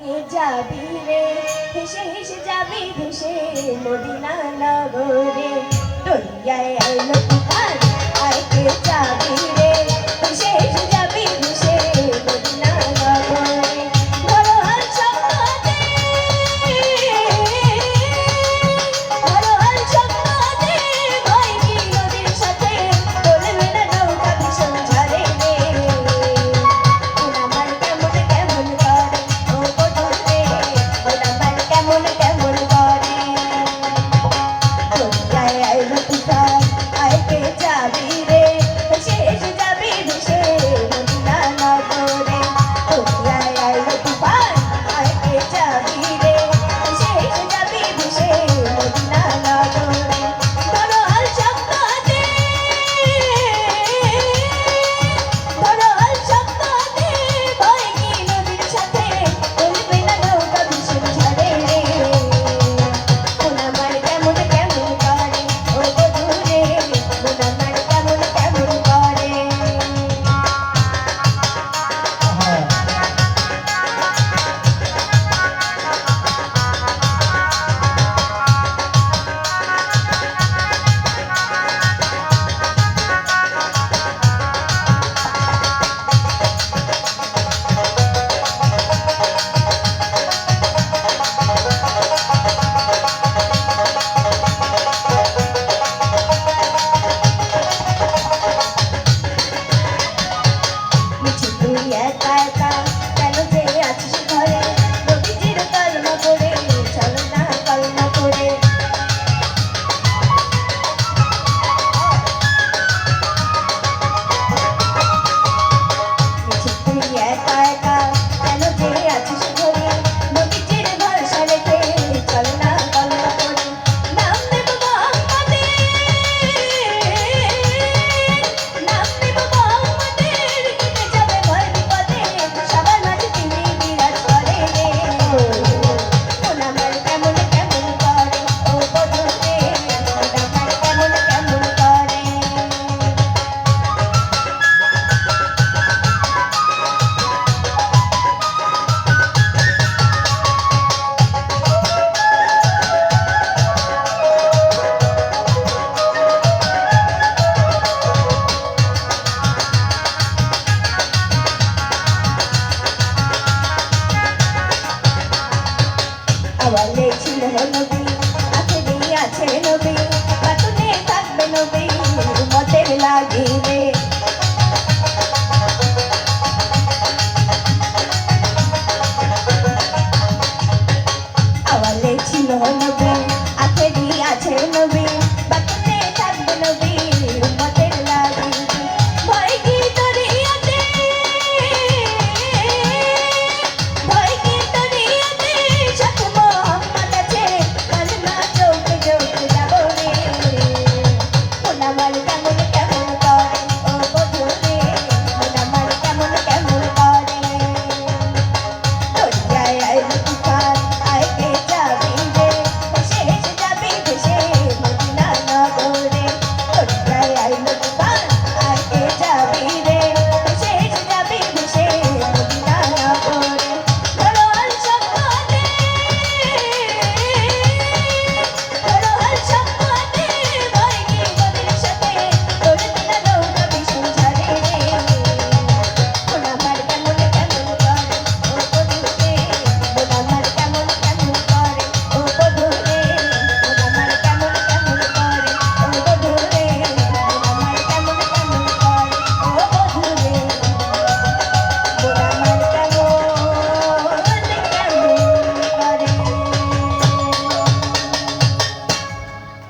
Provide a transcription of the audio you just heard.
যাবি রে হেসে হেসে যাবি ভেসে মদিনা নগরে দরিয়ায় আইলো তুফান আয় কে যাবি রে হেসে হেসে যাবি ভেসে মদিনা নগরে ধরো হাল স্বপ্নতে ধরো হাল স্বপ্নতে ভয় কি নদীর সাথে চলবে না নৌকা ভীষণ ঝড়ে রে আমার কেমন কেমন করে ও বধূরে আমার কেমন কেমন করে দরিয়ায় আইলো তুফান আয় কে যাবি রে শেষ যাবি ভেসে মদিনা নগরে দরিয়ায় আইলো তুফান আয় কে যাবি রে শেষ যাবি ভেসে মদিনা নগরে ধরো হাল স্বপ্নতে ধরো হাল স্বপ্নতে ভয় কি নদীর সাথে চলবে না নৌকা ভীষণ ঝড়ে রে আমার কেমন কেমন করে ও বধূরে আমার কেমন কেমন করে মিছে তুই একা একা কেন যে আছিস ঘরে নবীজির কলমা পড়ে চলো না কলমা পড়ে মিছে তুই একা একা কেন যে আছিস ঘরে নবীজির ভরসা রেখে চলো না কলমা পড়ে নাম দেব মোহাম্মদের নাম দেব মোহাম্মদের কেটে যাবে ভয় বিপদে সবার মাঝে তিনি বিরাজ করে রে আমার কেমন কেমন করে ও বধূরে আমার কেমন কেমন করে আওয়ালে ছিল নবী আখেরি আছে নবী বাতুনে থাকবে নবী উম্মতের লাগিবে